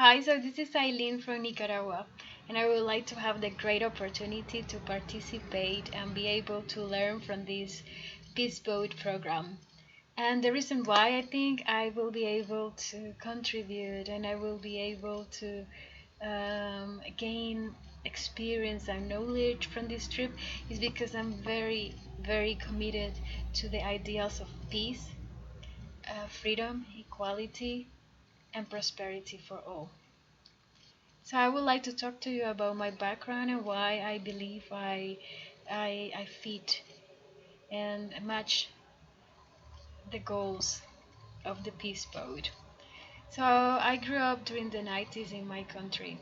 Hi, so this is Eileen from Nicaragua, and I would like to have the great opportunity to participate and be able to learn from this Peace Boat program. And the reason why I think I will be able to contribute and I will be able to gain experience and knowledge from this trip is because I'm very, very committed to the ideals of peace, freedom, equality, and prosperity for all. So I would like to talk to you about my background and why I believe I fit and match the goals of the Peace Boat. So I grew up during the 90s in my country,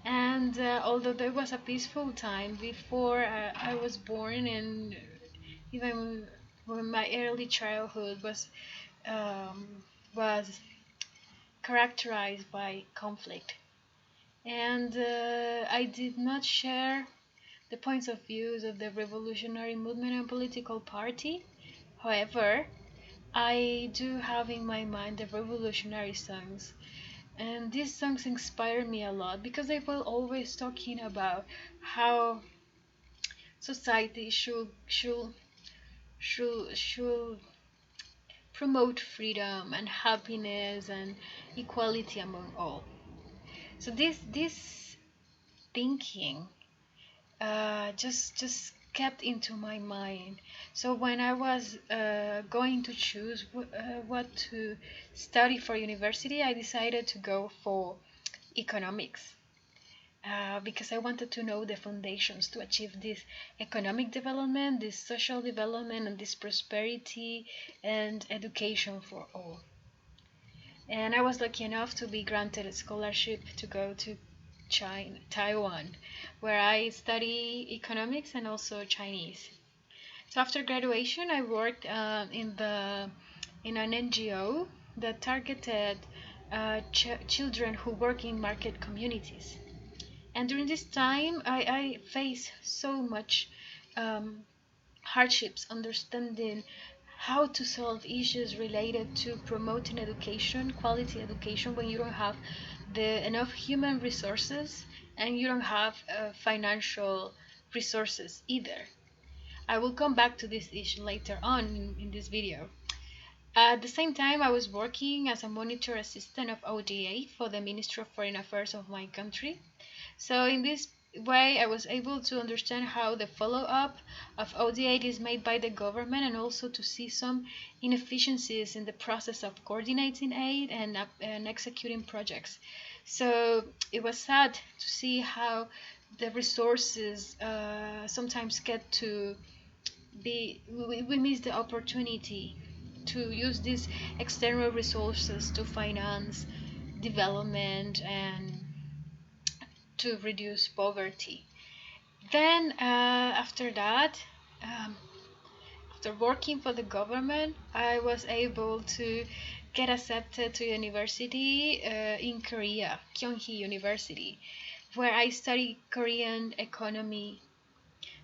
and although there was a peaceful time before I was born, and even when my early childhood was characterized by conflict, and I did not share the points of views of the revolutionary movement and political party. However, I do have in my mind the revolutionary songs, and these songs inspire me a lot because they were always talking about how society should promote freedom and happiness and equality among all. So this thinking just kept into my mind. So when I was going to choose what to study for university, I decided to go for economics. Because I wanted to know the foundations to achieve this economic development, this social development, and this prosperity and education for all. And I was lucky enough to be granted a scholarship to go to Taiwan, where I study economics and also Chinese. So after graduation, I worked in an NGO that targeted children who work in market communities. And during this time, I faced so much um, hardships understanding how to solve issues related to promoting education, quality education, when you don't have the enough human resources and you don't have financial resources either. I will come back to this issue later on in this video. At the same time, I was working as a monitor assistant of ODA for the Ministry of Foreign Affairs of my country. So in this way, I was able to understand how the follow-up of ODA is made by the government, and also to see some inefficiencies in the process of coordinating aid and executing projects. So it was sad to see how the resources sometimes get to we miss the opportunity to use these external resources to finance development and to reduce poverty. Then after that, um, after working for the government, I was able to get accepted to university in Korea, Kyunghee University, where I studied Korean economy,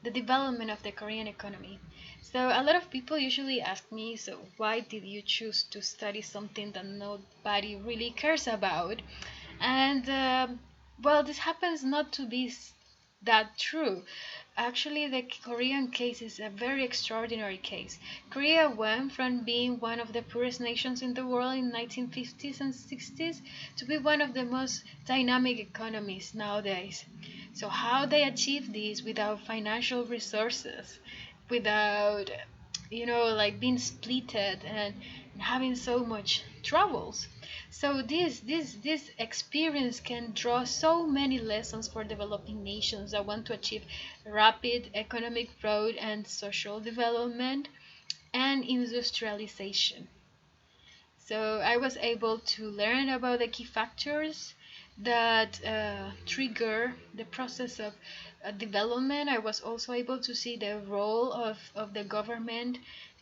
the development of the Korean economy. So a lot of people usually ask me, so why did you choose to study something that nobody really cares about? And well, this happens not to be that true. Actually, the Korean case is a very extraordinary case. Korea went from being one of the poorest nations in the world in 1950s and 60s to be one of the most dynamic economies nowadays. So how they achieved this without financial resources, without like being splitted and having so much troubles. So this experience can draw so many lessons for developing nations that want to achieve rapid economic growth and social development and industrialization. So I was able to learn about the key factors that trigger the process of development. I was also able to see the role of the government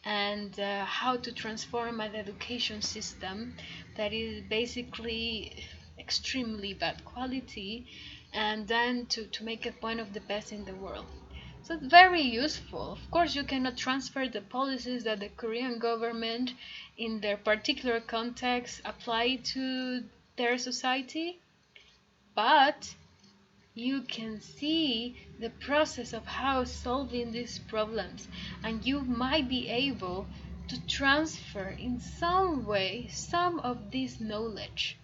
and how to transform an education system that is basically extremely bad quality, and then to make it one of the best in the world. So it's very useful. Of course, you cannot transfer the policies that the Korean government, in their particular context, apply to their society. but you can see the process of how solving these problems, and you might be able to transfer in some way some of this knowledge.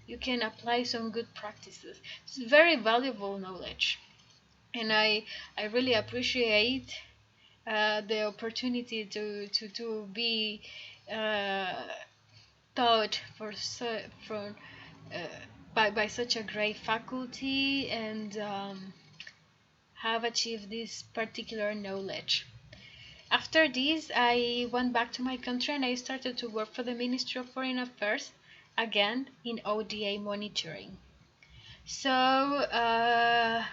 You can apply some good practices. It's very valuable knowledge, and I really appreciate the opportunity to be uh, taught from uh, by such a great faculty, and have achieved this particular knowledge. After this, I went back to my country and I started to work for the Ministry of Foreign Affairs again in ODA monitoring. So I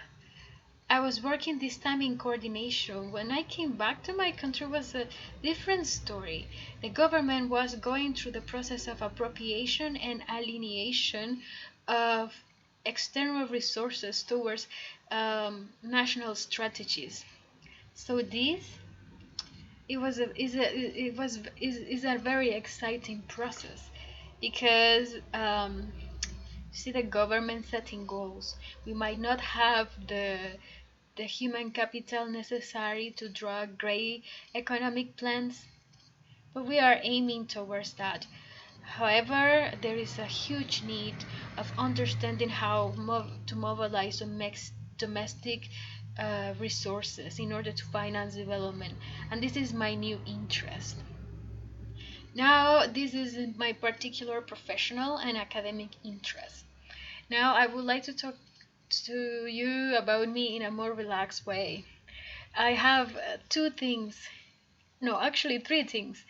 was working this time in coordination. When I came back to my country, was a different story. The government was going through the process of appropriation and alienation of external resources towards national strategies. So this it was a is a it was is a very exciting process, because see the government setting goals. We might not have the human capital necessary to draw great economic plans, but we are aiming towards that. However, there is a huge need of understanding how to mobilize domestic resources in order to finance development, and this is my new interest. Now, this is my particular professional and academic interest. Now, I would like to talk to you about me in a more relaxed way. I have two things, no, actually three things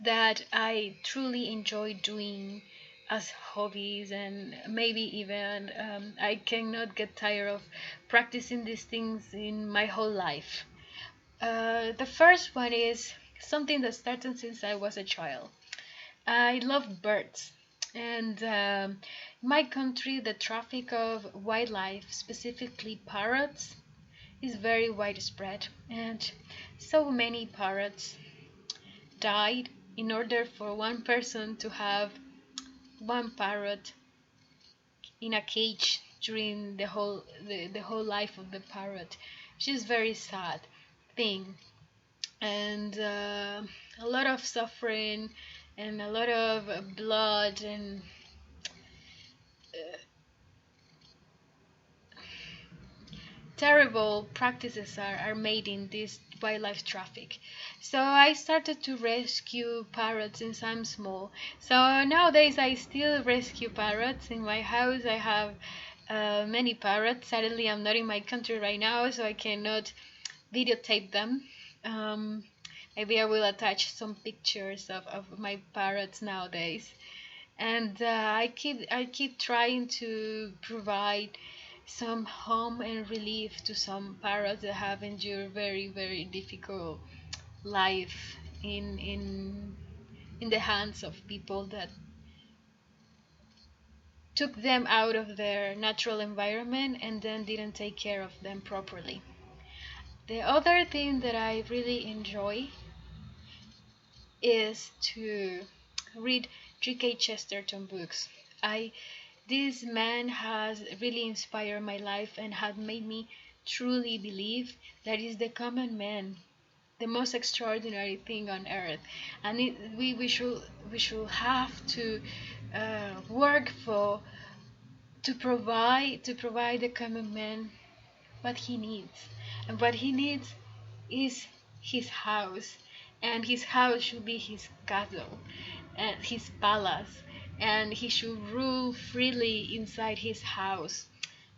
that I truly enjoy doing as hobbies, and maybe even I cannot get tired of practicing these things in my whole life. The first one is something that started since I was a child. I love birds. And in my country, the traffic of wildlife, specifically parrots, is very widespread. And so many parrots died in order for one person to have one parrot in a cage during the whole life of the parrot, which is very sad thing. And a lot of suffering and a lot of blood and terrible practices are made in this wildlife traffic. So I started to rescue parrots since I'm small. So nowadays I still rescue parrots. In my house I have many parrots. Sadly, I'm not in my country right now, so I cannot videotape them. Um, Maybe I will attach some pictures of my parrots nowadays. And I keep trying to provide some home and relief to some parrots that have endured very difficult life in the hands of people that took them out of their natural environment and then didn't take care of them properly. The other thing that I really enjoy is to read G.K. Chesterton books. I This man has really inspired my life and had made me truly believe that is the common man, the most extraordinary thing on earth, and we should have to work for to provide the common man what he needs, and what he needs is his house, and his house should be his castle and his palace, and he should rule freely inside his house.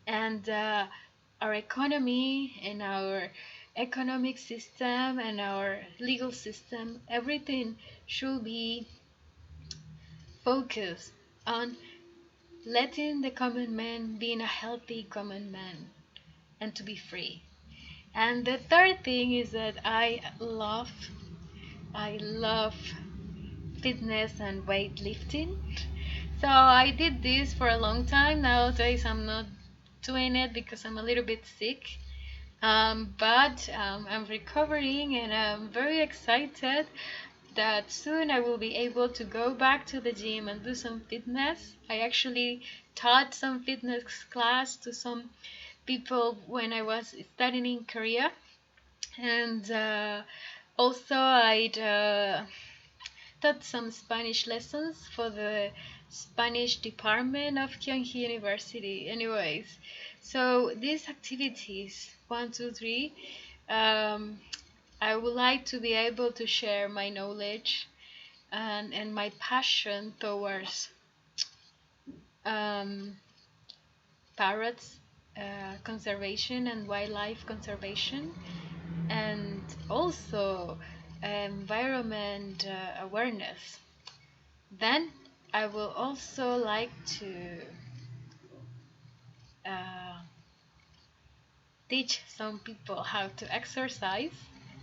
And our economy and our economic system and our legal system, everything should be focused on letting the common man be in a healthy common man and to be free. And the third thing is that I love fitness and weightlifting. So I did this for a long time. Nowadays I'm not doing it because I'm a little bit sick. But I'm recovering and I'm very excited that soon I will be able to go back to the gym and do some fitness. I actually taught some fitness class to some people when I was studying in Korea, and also I'd taught some Spanish lessons for the Spanish department of Kyunghee University. Anyways, so these activities, one, two, three, um, I would like to be able to share my knowledge and my passion towards um, parrots conservation and wildlife conservation, and also environment awareness. Then I will also like to uh, teach some people how to exercise,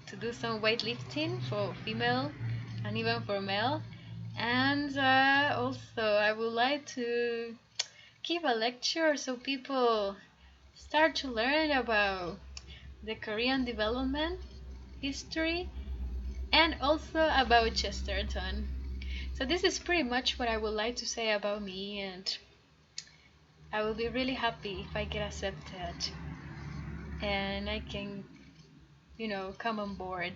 to do some weightlifting for female and even for male. And also, I would like to give a lecture so people start to learn about the Korean development history and also about Chesterton. So this is pretty much what I would like to say about me, and I will be really happy if I get accepted and I can, come on board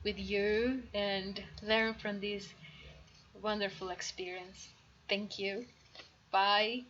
with you and learn from this wonderful experience. Thank you. Bye.